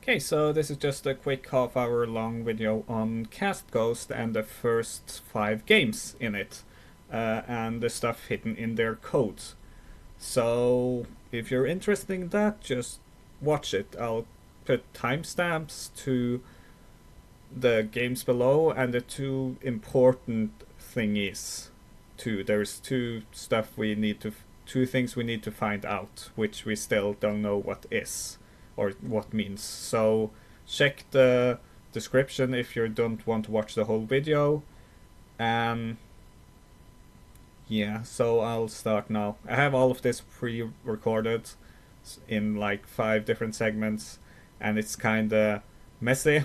Okay, so this is just a quick half-hour long video on CatGhost and the first 5 games in it, and the stuff hidden in their code. So if you're interested in that, just watch it. I'll put timestamps to the games below, and the two important thingies too. There's two things we need to find out, which we still don't know what is or what means. So check the description if you don't want to watch the whole video. Yeah, so I'll start now. I have all of this pre-recorded in like 5 different segments, and it's kinda messy.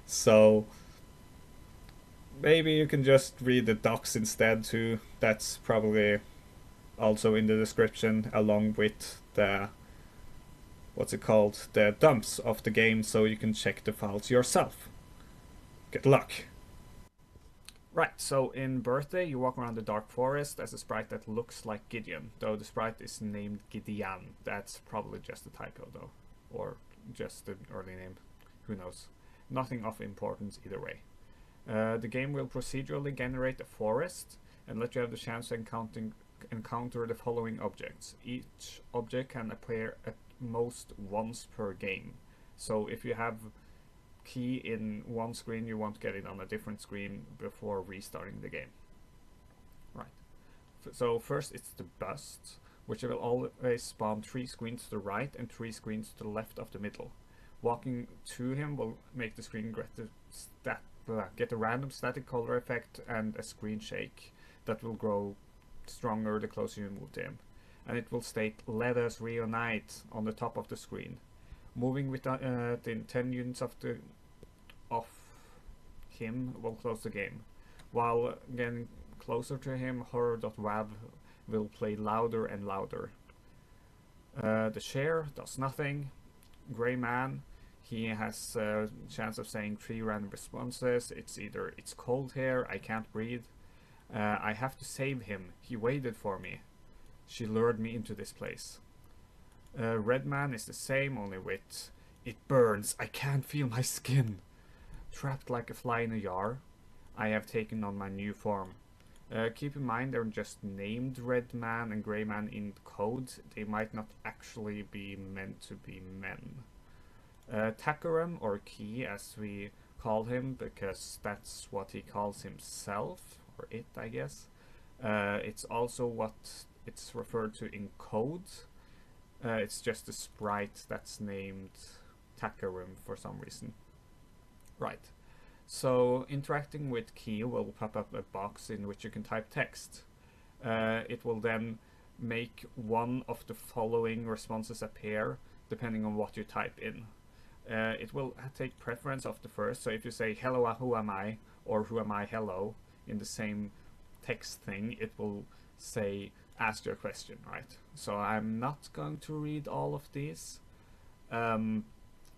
So maybe you can just read the docs instead too. That's probably also in the description, along with the the dumps of the game, so you can check the files yourself. Good luck. Right, so in Birthday you walk around the dark forest as a sprite that looks like Gideon, though the sprite is named Gideon. That's probably just a typo though, or just an early name, who knows. Nothing of importance either way. The game will procedurally generate a forest and let you have the chance to encounter the following objects. Each object can appear at most once per game. So if you have key in one screen, you won't get it on a different screen before restarting the game. Right. So first it's the bust, which will always spawn 3 screens to the right and 3 screens to the left of the middle. Walking to him will make the screen get a random static color effect and a screen shake that will grow stronger the closer you move to him. And it will state "Let us reunite" on the top of the screen. Moving within 10 units of him will close the game. While getting closer to him, horror.wav will play louder and louder. The share does nothing. Gray Man, he has a chance of saying 3 random responses. It's either "It's cold here," "I can't breathe," "I have to save him," "He waited for me," "She lured me into this place." Red Man is the same, only with "It burns, I can't feel my skin," "Trapped like a fly in a jar," "I have taken on my new form." Keep in mind they're just named Red Man and Grey Man in code. They might not actually be meant to be men. Takaram, or Key as we call him, because that's what he calls himself, or it I guess. It's also what it's referred to in code. It's just a sprite that's named Takaram for some reason. Right. So interacting with Key will pop up a box in which you can type text. It will then make one of the following responses appear depending on what you type in. It will take preference of the first, so if you say "Hello, who am I?" or "Who am I, hello?" in the same text thing, it will say "Ask your question," right? So I'm not going to read all of these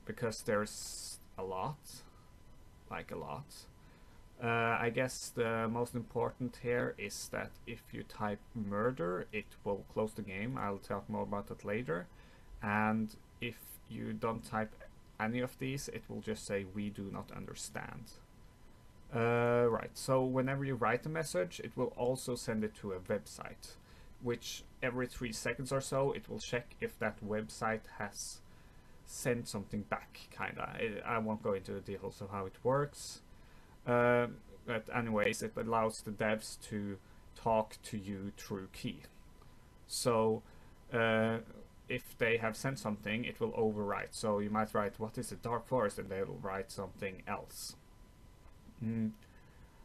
because there's a lot. I guess the most important here is that if you type "murder," it will close the game. I'll talk more about that later. And if you don't type any of these, it will just say "We do not understand." Right, so whenever you write a message, it will also send it to a website, which every 3 seconds or so, it will check if that website has sent something back, kinda. I won't go into the details of how it works. But anyways, it allows the devs to talk to you through Key. So if they have sent something, it will overwrite. So you might write "What is the dark forest?" and they will write something else.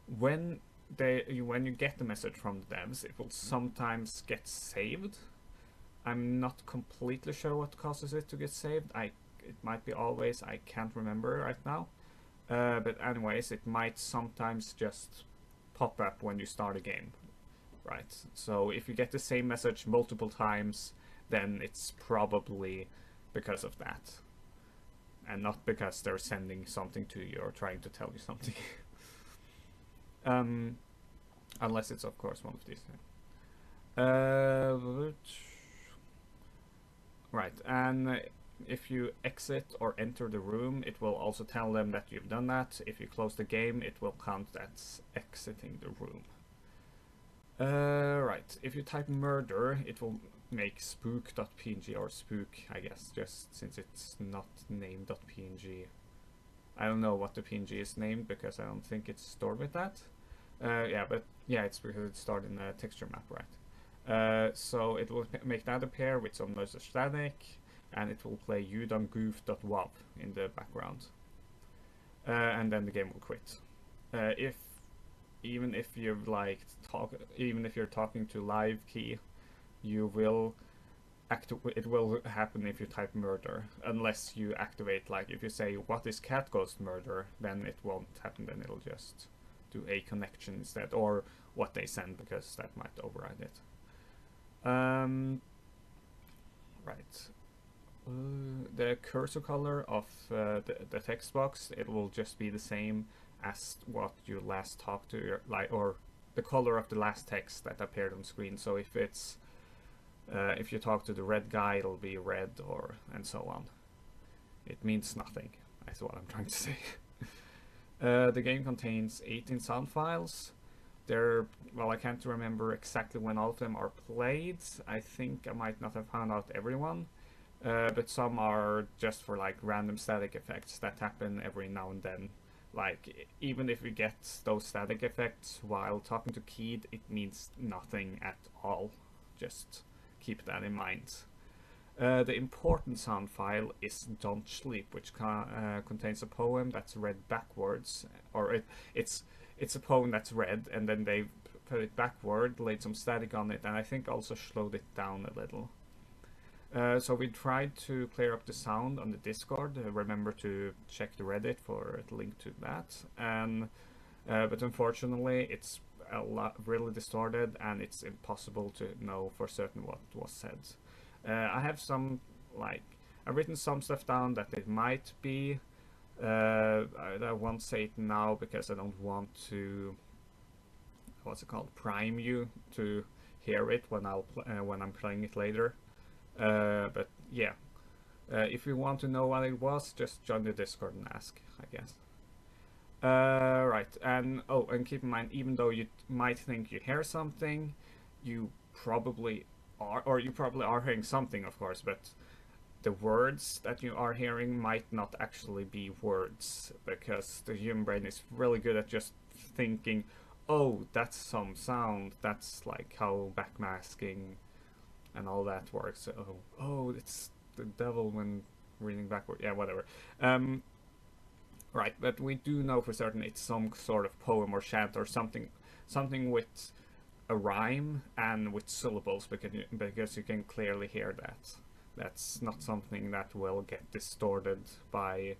When you get the message from the devs, it will sometimes get saved. I'm not completely sure what causes it to get saved. It might be always, I can't remember right now. But anyways, it might sometimes just pop up when you start a game. Right, so if you get the same message multiple times, then it's probably because of that. And not because they're sending something to you or trying to tell you something. Unless it's, of course, one of these. Right, and if you exit or enter the room, it will also tell them that you've done that. If you close the game, it will count as exiting the room. Right, if you type murder, it will make spook.png, or spook, I guess, just since it's not named .png. I don't know what the PNG is named because I don't think it's stored with that. Yeah, but yeah, it's because it's stored in a texture map, right? So it will make that appear with some noise static, and it will play udongoof.wav in the background. And then the game will quit. Even if you've even if you're talking to live key, you will it will happen if you type murder, unless you activate, like if you say what is CatGhost murder, then it won't happen, then it'll just do a connection instead, or what they send, because that might override it. Right. The cursor color of the text box, it will just be the same as what you last talked to, or the color of the last text that appeared on screen. So if it's if you talk to the red guy, it'll be red, or and so on. It means nothing, that's what I'm trying to say. The game contains 18 sound files. Well, I can't remember exactly when all of them are played. I think I might not have found out everyone, but some are just for like random static effects that happen every now and then. Like, even if we get those static effects while talking to Keed, it means nothing at all. Just keep that in mind. The important sound file is Don't Sleep, which contains a poem that's read backwards, or it's a poem that's read, and then they put it backward, laid some static on it, and I think also slowed it down a little. So we tried to clear up the sound on the Discord. Remember to check the Reddit for the link to that. And but unfortunately, it's really distorted, and it's impossible to know for certain what was said. I have I've written some stuff down that it might be. I won't say it now because I don't want to, prime you to hear it when I'm playing it later. But yeah, if you want to know what it was, just join the Discord and ask, I guess. Right, and keep in mind, even though you might think you hear something, you probably are hearing something, of course, but the words that you are hearing might not actually be words, because the human brain is really good at just thinking, oh, that's some sound, that's like how backmasking and all that works. Oh, it's the devil when reading backward. Yeah, whatever. Right, but we do know for certain it's some sort of poem or chant or something with a rhyme and with syllables, because you can clearly hear that. That's not something that will get distorted by,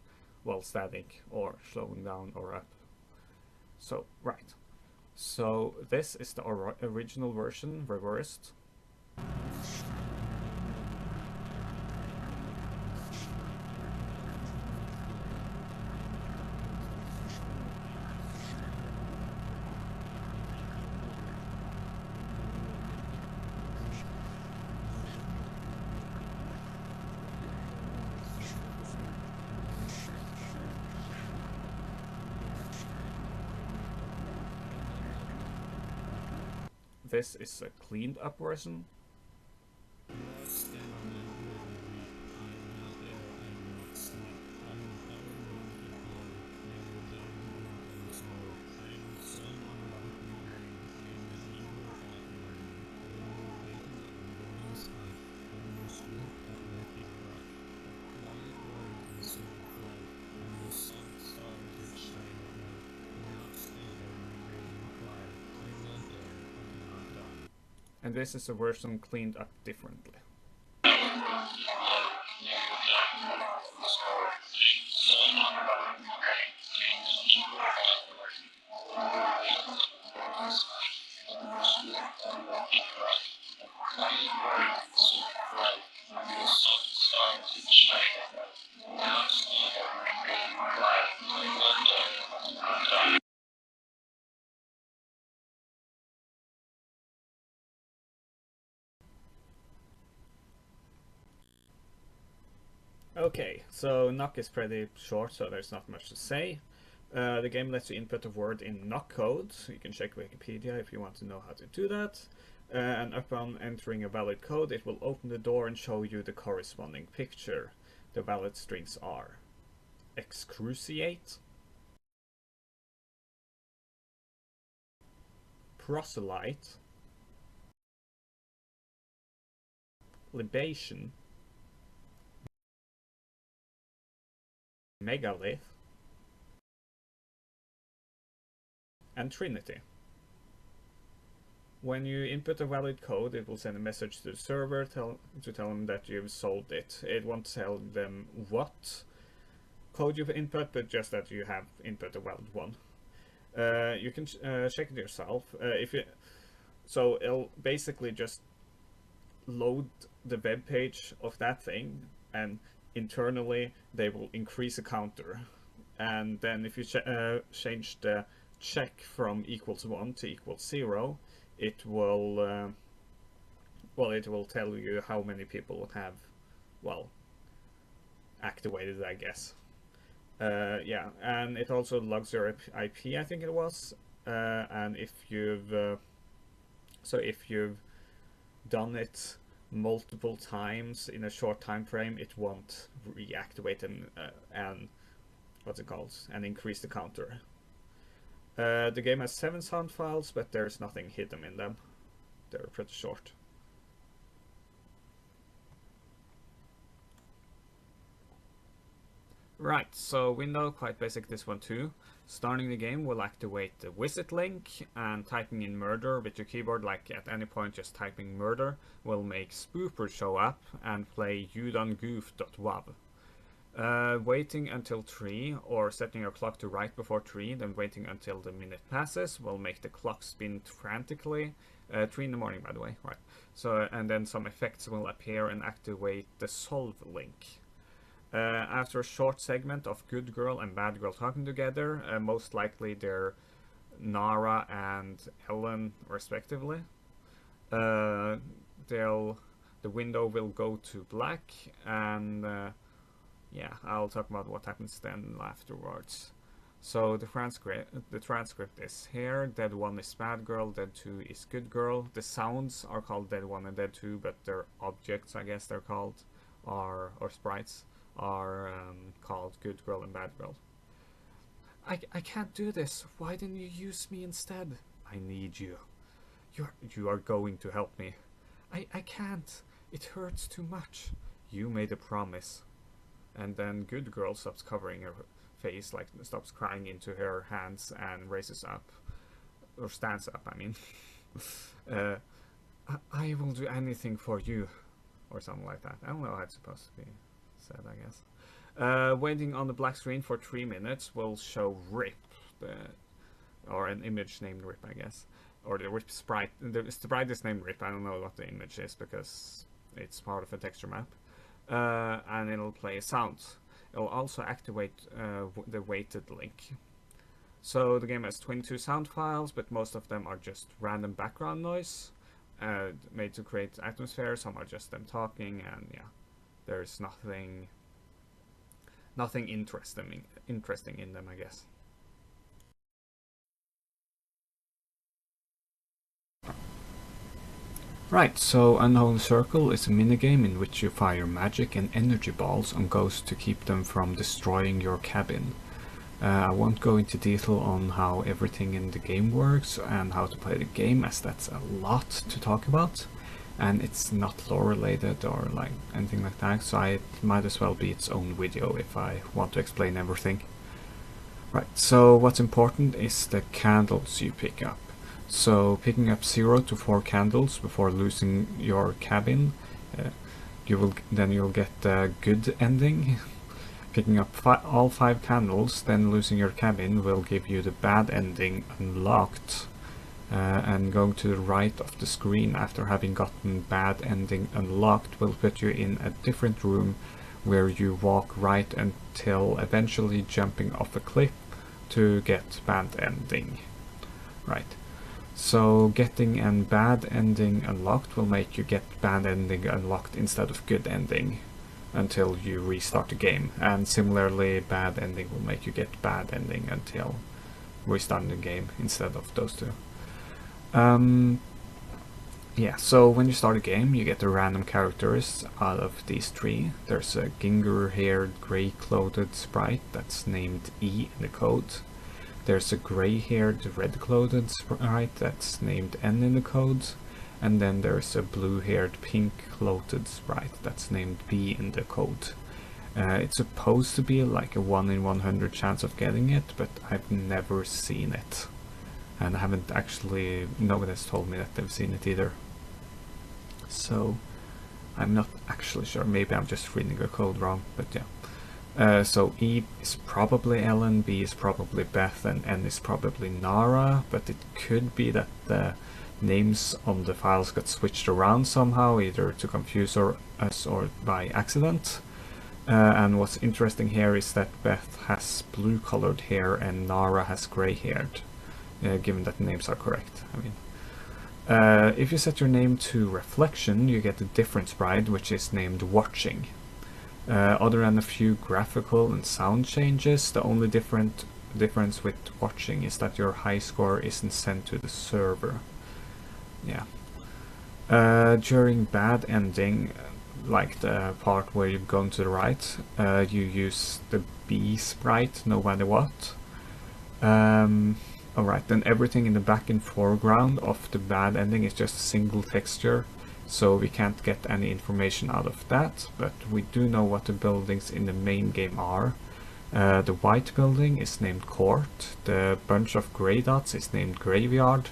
well, static or slowing down or up. So, right. So this is the original version reversed. This is a cleaned up version. And this is a version cleaned up differently. Okay, so knock is pretty short, so there's not much to say. The game lets you input a word in knock code. You can check Wikipedia if you want to know how to do that. And upon entering a valid code, it will open the door and show you the corresponding picture. The valid strings are excruciate, proselyte, libation, megalith, and trinity. When you input a valid code, it will send a message to the server to tell them that you've solved it. It won't tell them what code you've input, but just that you have input a valid one. You can check it yourself. So it'll basically just load the web page of that thing, and internally they will increase a counter. And then if you change the check from equals 1 to equals 0, it will it will tell you how many people have, well, activated, I guess. Yeah, and it also logs your IP, I think it was, and if you've if you've done it multiple times in a short time frame, it won't reactivate and what's it called, and increase the counter. The game has 7 sound files, but there's nothing hidden in them. They're pretty short. Right, so window, quite basic this one too. Starting the game will activate the visit link, and typing in murder with your keyboard, like at any point just typing murder, will make spooper show up and play youdonegoof.wav. Waiting until 3, or setting your clock to right before 3, then waiting until the minute passes, will make the clock spin frantically. 3 in the morning, by the way, right. So, and then some effects will appear and activate the solve link. After a short segment of good girl and bad girl talking together, most likely they're Nara and Ellen respectively, the window will go to black, and yeah, I'll talk about what happens then afterwards. So the transcript is here. Dead 1 is bad girl, dead 2 is good girl. The sounds are called dead 1 and dead 2, but their objects, I guess they're called, or sprites, are called good girl and bad girl. I can't do this. Why didn't you use me instead? I need you. You are going to help me. I can't. It hurts too much. You made a promise. And then good girl stops covering her face, like stops crying into her hands and raises up, or stands up, I mean. I will do anything for you, or something like that. I don't know how it's supposed to be said, I guess. Waiting on the black screen for 3 minutes will show RIP, or an image named RIP, I guess, or the RIP sprite. The sprite is named RIP. I don't know what the image is because it's part of a texture map. And it'll play a sound. It'll also activate the weighted link. So the game has 22 sound files, but most of them are just random background noise made to create atmosphere. Some are just them talking, and yeah, there's nothing interesting in them, I guess. Right, so Unholy Circle is a minigame in which you fire magic and energy balls on ghosts to keep them from destroying your cabin. I won't go into detail on how everything in the game works and how to play the game, as that's a lot to talk about, and it's not lore related or like anything like that, so it might as well be its own video if I want to explain everything. Right, so what's important is the candles you pick up. So picking up 0 to 4 candles before losing your cabin, you'll get the good ending. Picking up all 5 candles, then losing your cabin will give you the bad ending unlocked. And going to the right of the screen after having gotten bad ending unlocked will put you in a different room where you walk right until eventually jumping off a cliff to get bad ending. Right. So getting a bad ending unlocked will make you get bad ending unlocked instead of good ending. until you restart the game. And similarly, bad ending will make you get bad ending until restarting the game instead of those two. Yeah, so when you start a game, you get the random characters out of these three. There's a ginger-haired, grey-clothed sprite that's named E in the code. There's a grey-haired, red-clothed sprite that's named N in the code. And then there's a blue-haired, pink-clothed sprite that's named B in the code. It's supposed to be like a 1 in 100 chance of getting it, but I've never seen it. And I haven't actually, nobody has told me that they've seen it either. So I'm not actually sure, maybe I'm just reading the code wrong, but yeah. So E is probably Ellen, B is probably Beth, and N is probably Nara, but it could be that the names on the files got switched around somehow, either to confuse us or by accident. And what's interesting here is that Beth has blue colored hair and Nara has gray haired, given that the names are correct. I mean, if you set your name to Reflection, you get a different sprite, which is named Watching. Other than a few graphical and sound changes, the only difference with Watching is that your high score isn't sent to the server. Yeah. During bad ending, like the part where you're going to the right, you use the B sprite no matter what. Alright, then everything in the back and foreground of the bad ending is just a single texture, so we can't get any information out of that, but we do know what the buildings in the main game are. The white building is named Court, the bunch of grey dots is named Graveyard,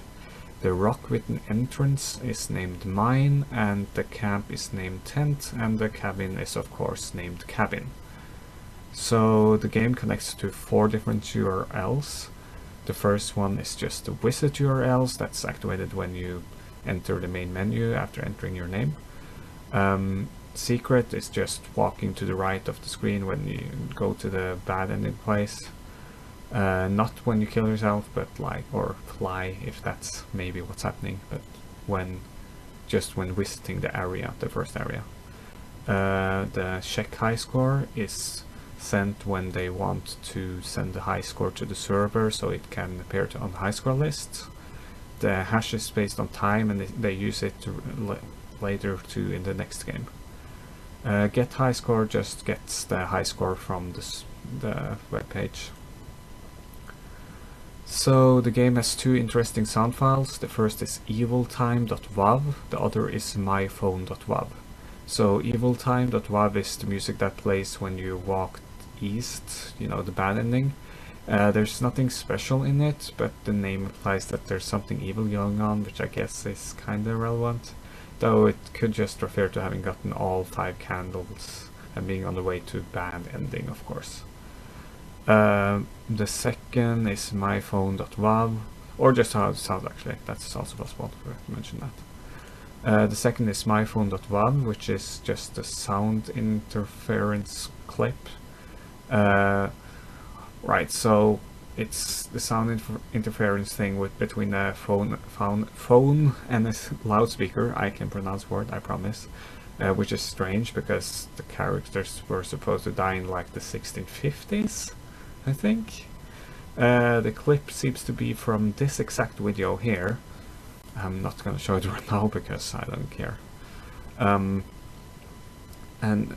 the rock with an entrance is named Mine, and the camp is named Tent, and the cabin is of course named Cabin. So the game connects to 4 different URLs. The first one is just the visit URLs that's activated when you enter the main menu after entering your name. Secret is just walking to the right of the screen when you go to the bad ending place. Not when you kill yourself, but like, or fly, if that's maybe what's happening, but just when visiting the area, the first area. The check high score is sent when they want to send the high score to the server so it can appear on the high score list. The hash is based on time, and they use it to later in the next game. Get high score just gets the high score from the web page. So the game has 2 interesting sound files. The first is eviltime.wav, the other is myphone.wav. So eviltime.wav is the music that plays when you walk east, you know, the bad ending. There's nothing special in it, but the name implies that there's something evil going on, which I guess is kind of relevant, though it could just refer to having gotten all 5 candles and being on the way to bad ending, of course. The second is myphone.wav, or just how it sounds actually, that's also possible to mention that. The second is myphone.wav, which is just a sound interference clip. Right, so it's the sound interference thing between a phone and a loudspeaker. I can pronounce word, I promise. Which is strange because the characters were supposed to die in like the 1650s, I think. The clip seems to be from this exact video here. I'm not going to show it right now because I don't care. And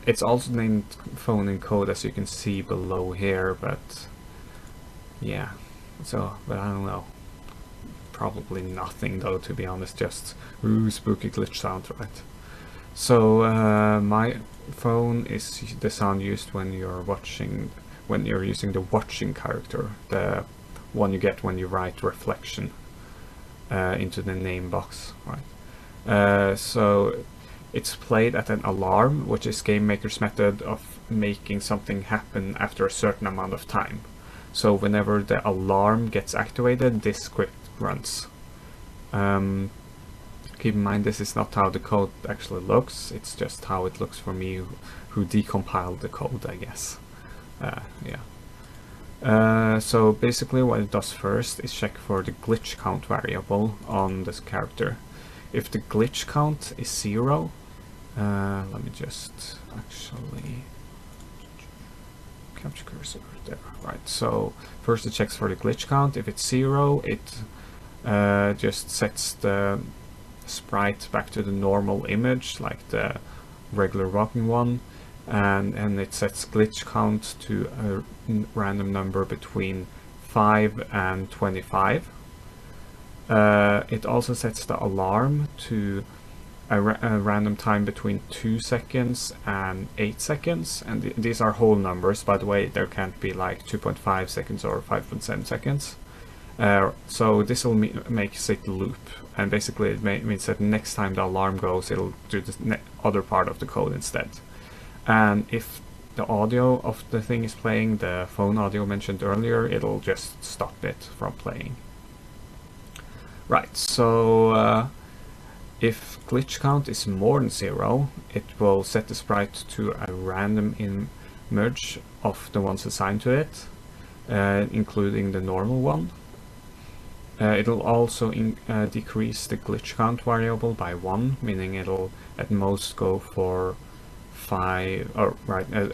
it's also named phone in code, as you can see below here, but yeah, so, but I don't know. Probably nothing though, to be honest, just ooh, spooky glitch sound, right? So my phone is the sound used when you're using the watching character, the one you get when you write Reflection into the name box, right? So it's played at an alarm, which is GameMaker's method of making something happen after a certain amount of time. So whenever the alarm gets activated, this script runs. Keep in mind, this is not how the code actually looks, it's just how it looks for me who decompiled the code, I guess. So basically what it does first is check for the glitch count variable on this character. If the glitch count is 0, let me just, actually capture cursor there. Right, so first it checks for the glitch count. If it's 0, it just sets the sprite back to the normal image, like the regular walking one, and it sets glitch count to a random number between 5 and 25. It also sets the alarm to a random time between 2 seconds and 8 seconds, and these are whole numbers, by the way. There can't be like 2.5 seconds or 5.7 seconds. So this will makes it loop, and basically it means that next time the alarm goes, it'll do the other part of the code instead. And if the audio of the thing is playing, the phone audio mentioned earlier, it'll just stop it from playing. Right, so if glitch count is more than 0, it will set the sprite to a random image of the ones assigned to it, including the normal one. It'll also decrease the glitch count variable by 1, meaning it'll at most go for 5,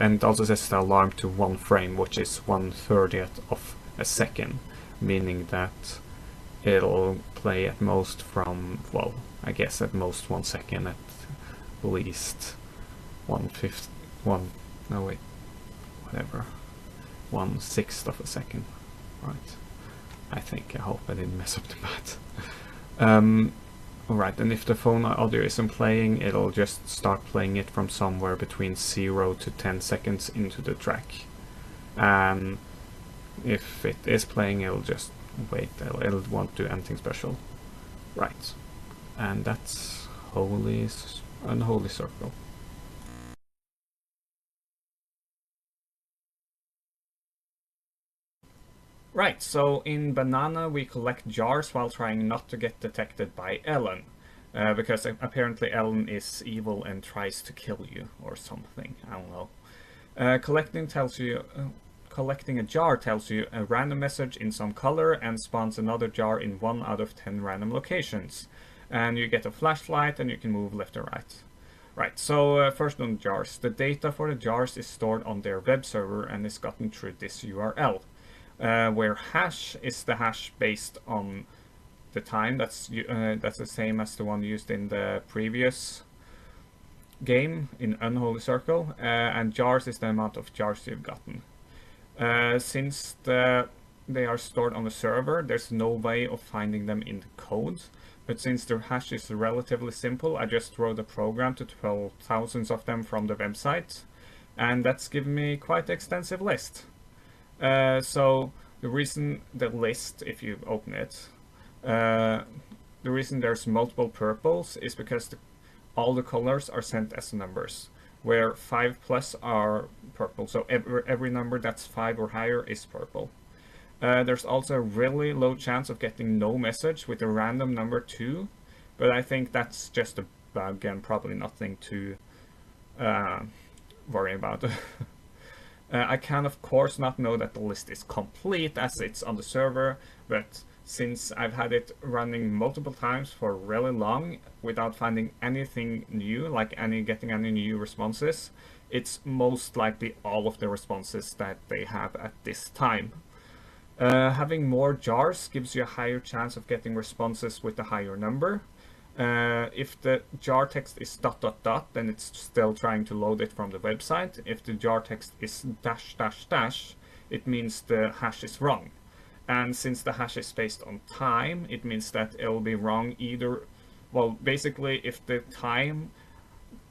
and it also sets the alarm to 1 frame, which is 1/30th of a second, meaning that it'll play at most from, well, I guess at most 1 second, at least 1/6th of a second, right? I think, I hope I didn't mess up the math. Alright, and if the phone audio isn't playing, it'll just start playing it from somewhere between 0 to 10 seconds into the track. And if it is playing, it'll just wait, it'll won't do anything special. Right, and that's Unholy Circle. Right, so in Banana we collect jars while trying not to get detected by Ellen. Because apparently Ellen is evil and tries to kill you or something, I don't know. Collecting a jar tells you a random message in some color and spawns another jar in 1 out of 10 random locations. And you get a flashlight and you can move left or right. Right, so first on jars. The data for the jars is stored on their web server and is gotten through this URL. Where hash is the hash based on the time. That's the same as the one used in the previous game in Unholy Circle, and jars is the amount of jars you've gotten. Since they are stored on the server, there's no way of finding them in the code, but since their hash is relatively simple, I just wrote a program to 12,000 of them from the website, and that's given me quite an extensive list. So the reason the list, if you open it, the reason there's multiple purples is because all the colors are sent as numbers, where 5+ are purple, so every number that's 5 or higher is purple. There's also a really low chance of getting no message with a random number 2, but I think that's just a bug and probably nothing to worry about. I can of course not know that the list is complete as it's on the server, but since I've had it running multiple times for really long without finding anything new, like getting any new responses, it's most likely all of the responses that they have at this time. Having more jars gives you a higher chance of getting responses with a higher number. If the jar text is ... then it's still trying to load it from the website. If the jar text is ... it means the hash is wrong. And since the hash is based on time, it means that it'll be wrong either, well, basically if the time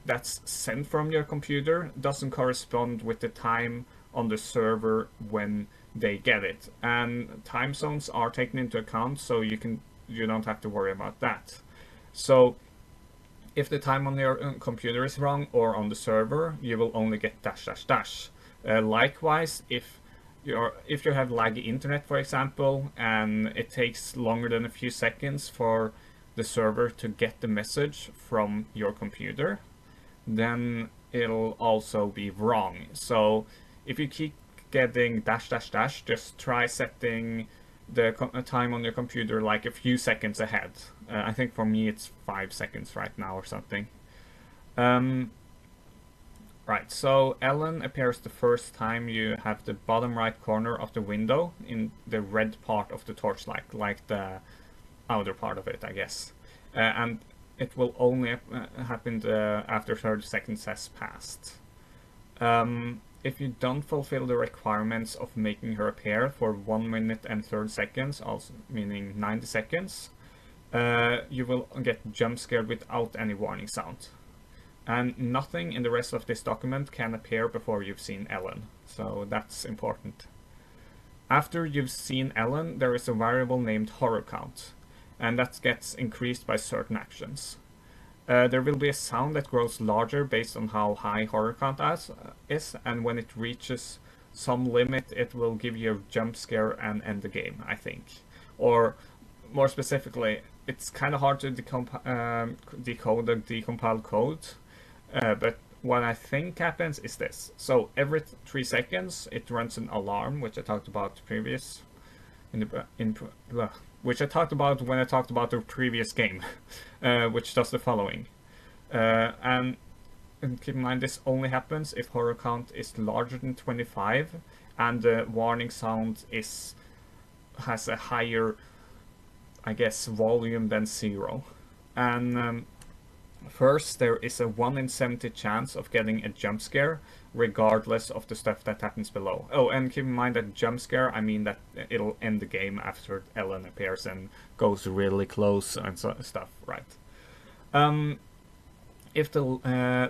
that's sent from your computer doesn't correspond with the time on the server when they get it. And time zones are taken into account, so you don't have to worry about that. So if the time on your computer is wrong or on the server, you will only get ... Likewise, if you have laggy internet, for example, and it takes longer than a few seconds for the server to get the message from your computer, then it'll also be wrong. So if you keep getting ... just try setting the time on your computer like a few seconds ahead. I think for me it's 5 seconds right now or something. Right, Right, so Ellen appears the first time you have the bottom right corner of the window in the red part of the torchlight, like the outer part of it, I guess. And it will only happen after 30 seconds has passed. If you don't fulfill the requirements of making her appear for 1 minute and 30 seconds, also meaning 90 seconds, you will get jump scared without any warning sound. And nothing in the rest of this document can appear before you've seen Ellen, so that's important. After you've seen Ellen, there is a variable named horror count, and that gets increased by certain actions. There will be a sound that grows larger based on how high horror count is, and when it reaches some limit, it will give you a jump scare and end the game, I think. Or more specifically, it's kind of hard to decode the decompiled code, but what I think happens is this. So every 3 seconds, it runs an alarm, which I talked about which I talked about when I talked about the previous game, which does the following. And keep in mind, this only happens if horror count is larger than 25, and the warning sound has a higher, I guess, volume than 0. And first, there is a 1 in 70 chance of getting a jump scare, regardless of the stuff that happens below. Oh, and keep in mind that jump scare, I mean that it'll end the game after Ellen appears and goes really close and stuff, right? If the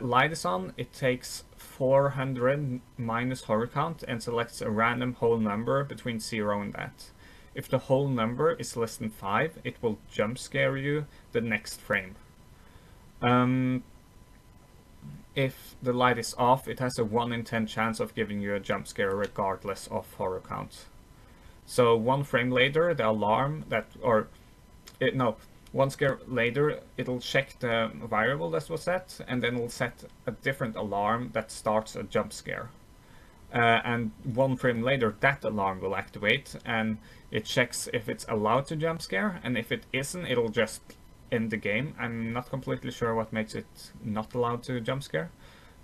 light is on, it takes 400 minus horror count and selects a random whole number between 0 and that. If the whole number is less than 5, it will jump scare you the next frame. If the light is off, it has a 1 in 10 chance of giving you a jump scare regardless of horror count. So 1 frame later, the alarm one scare later, it'll check the variable that was set, and then it'll set a different alarm that starts a jump scare. And 1 frame later, that alarm will activate, and it checks if it's allowed to jump scare, and if it isn't, it'll just end the game. I'm not completely sure what makes it not allowed to jump scare.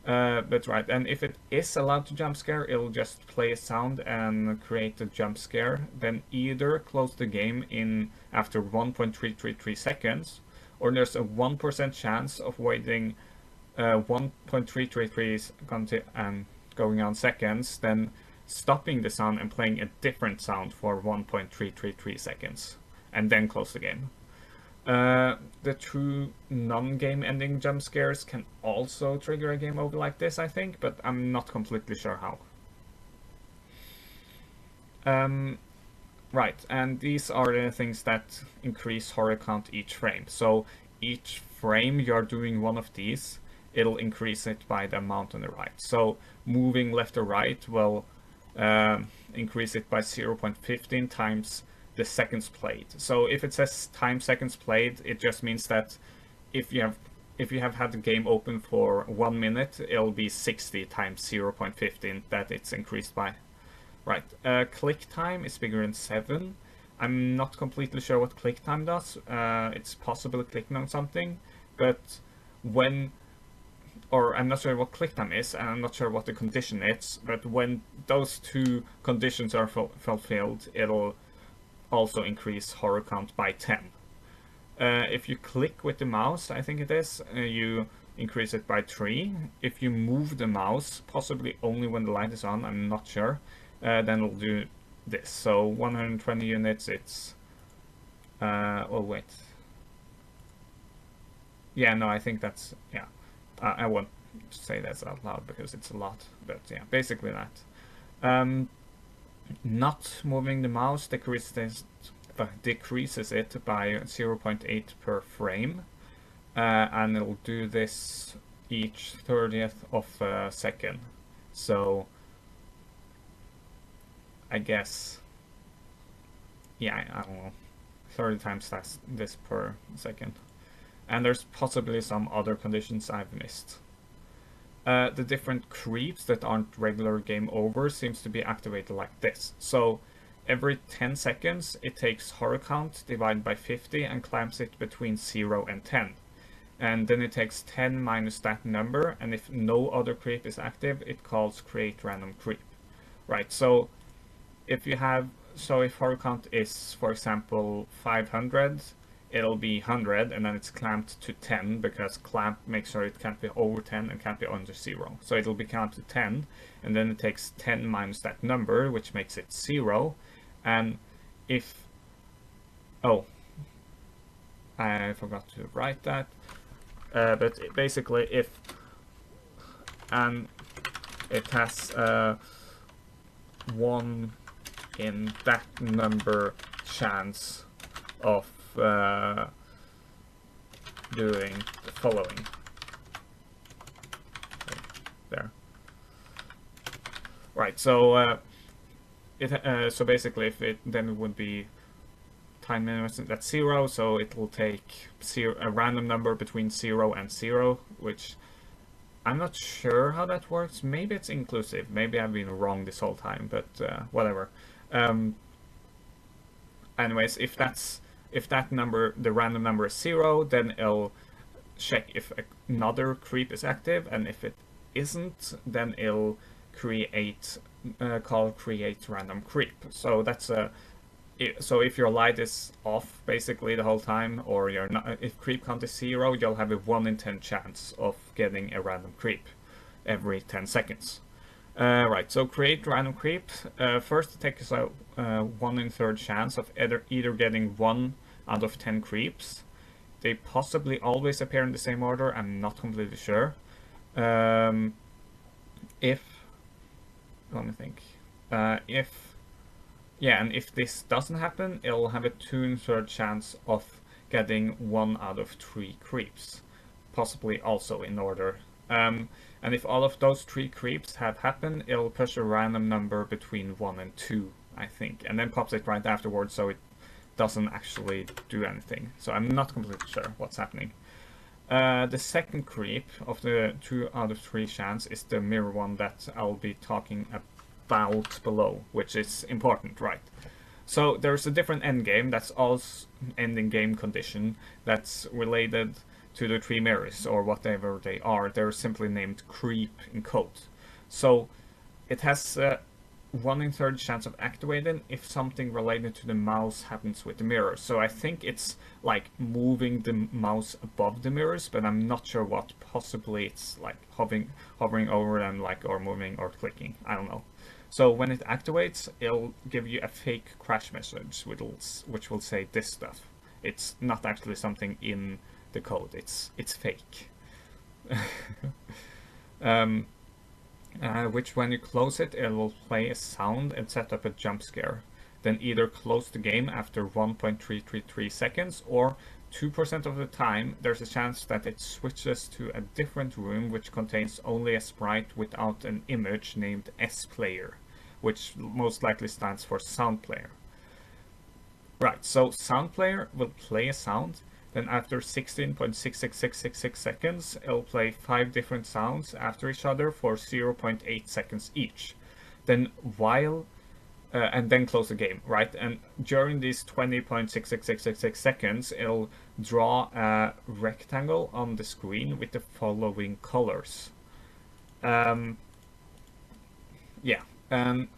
But right, and if it is allowed to jump scare, it'll just play a sound and create a jump scare, then either close the game in after 1.333 seconds, or there's a 1% chance of waiting 1.333 and going on seconds, then stopping the sound and playing a different sound for 1.333 seconds, and then close the game. The true non-game ending jump scares can also trigger a game over like this, I think, but I'm not completely sure how. Right, and these are the things that increase horror count each frame. So each frame you're doing one of these, it'll increase it by the amount on the right. So moving left or right will increase it by 0.15 times the seconds played. So if it says time seconds played, it just means that if you have had the game open for 1 minute, it'll be 60 times 0.15 that it's increased by. Right, click time is bigger than 7. I'm not completely sure what click time does. It's possibly clicking on something, but I'm not sure what click time is, and I'm not sure what the condition is, but when those two conditions are fulfilled, it'll also increase horror count by 10. If you click with the mouse, I think it is, you increase it by 3. If you move the mouse, possibly only when the light is on, I'm not sure, then it'll do this. So 120 units, it's... oh wait. Yeah, no, I think that's... yeah. I won't say that out loud because it's a lot, but yeah, basically that. Not moving the mouse decreases it by 0.8 per frame, and it'll do this each 30th of a second. So I guess, yeah, I don't know, 30 times this per second. And there's possibly some other conditions I've missed. The different creeps that aren't regular game over seems to be activated like this. So every 10 seconds it takes horror count divided by 50 and clamps it between 0 and 10. and then it takes 10 minus that number, and if no other creep is active, it calls create random creep. Right, so if you have, so if hover count is, for example, 500, it'll be 100, and then it's clamped to 10, because clamp makes sure it can't be over 10 and can't be under 0. So it'll be counted to 10, and then it takes 10 minus that number, which makes it 0. And if, oh, I forgot to write that, but basically if, and it has 1 in that number chance of doing the following. There. Right, so so basically if it, then it would be time minimum that's 0, so it will take a random number between 0 and 0, which I'm not sure how that works. Maybe it's inclusive. Maybe I've been wrong this whole time, but whatever. Anyways, if that number, the random number is 0, then it'll check if another creep is active, and if it isn't, then it'll call create random creep. So that's so if your light is off basically the whole time, or you're not, if creep count is 0, you'll have a 1 in 10 chance of getting a random creep every 10 seconds. Right, so create random creep. First it takes a 1 in 3rd chance of either getting 1 out of 10 creeps. They possibly always appear in the same order, I'm not completely sure. Let me think. Yeah, and if this doesn't happen, it'll have a 2 in 3rd chance of getting 1 out of 3 creeps, possibly also in order. And if all of those 3 creeps have happened, it'll push a random number between 1 and 2, I think, and then pops it right afterwards, so it doesn't actually do anything. So I'm not completely sure what's happening. The second creep of the 2 out of 3 chance is the mirror one that I'll be talking about below, which is important, right? So there's a different endgame, that's also ending game condition, that's related to the 3 mirrors, or whatever they are. They're simply named creep in code. So it has a 1 in 3rd chance of activating if something related to the mouse happens with the mirror. So I think it's like moving the mouse above the mirrors, but I'm not sure what. Possibly it's like hovering over them, like, or moving or clicking, I don't know. So when it activates, it'll give you a fake crash message, which will say this stuff. It's not actually something in the code, it's fake. Which when you close it, it will play a sound and set up a jump scare. Then either close the game after 1.333 seconds, or 2% of the time there's a chance that it switches to a different room which contains only a sprite without an image named S-Player, which most likely stands for sound player. Right, so sound player will play a sound, then after 16.66666 seconds, it'll play 5 different sounds after each other for 0.8 seconds each. Then and then close the game, right? And during these 20.66666 seconds, it'll draw a rectangle on the screen with the following colors. Yeah, and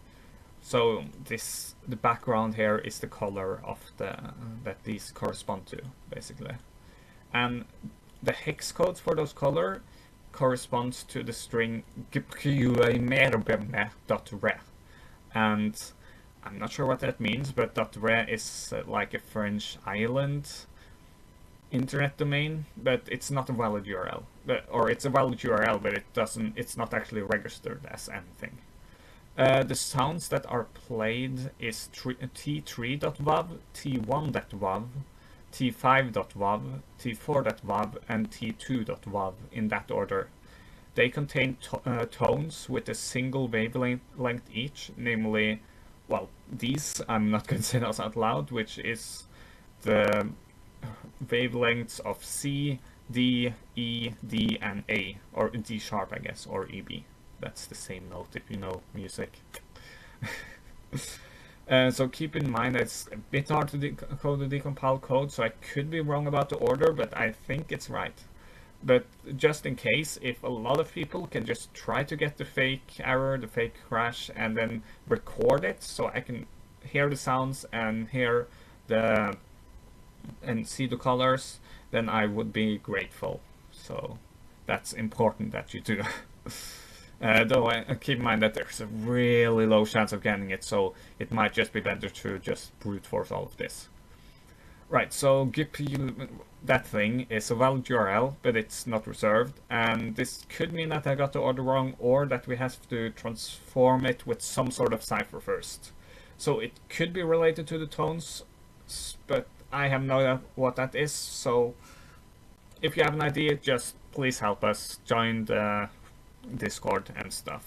so the background here is the color of that these correspond to, basically. And the hex codes for those color corresponds to the string gpjuoymerbme.re. And I'm not sure what that means, but .re is like a French island internet domain, but it's not a valid URL. Or it's a valid URL, but it's not actually registered as anything. The sounds that are played is t3.wav, t1.wav, t5.wav, t4.wav, and t2.wav in that order. They contain tones with a single wavelength each, namely, well, these, I'm not going to say those out loud, which is the wavelengths of C, D, E, D, and A, or D sharp, I guess, or EB. That's the same note if you know music. So keep in mind that it's a bit hard to decode the decompiled code, so I could be wrong about the order, but I think it's right. But just in case, if a lot of people can just try to get the fake error, the fake crash, and then record it so I can hear the sounds and hear the and see the colors, then I would be grateful. So that's important that you do. Though I keep in mind that there's a really low chance of getting it, so it might just be better to just brute force all of this. Right, so gpju, that thing is a valid URL, but it's not reserved, and this could mean that I got the order wrong, or that we have to transform it with some sort of cipher first. So it could be related to the tones, but I have no idea what that is, so if you have an idea, just please help us, join the Discord and stuff.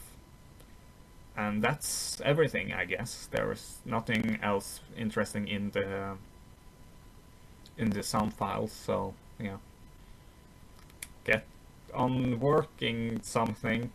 And that's everything, I guess. There is nothing else interesting in the sound files, so yeah. Get on working something.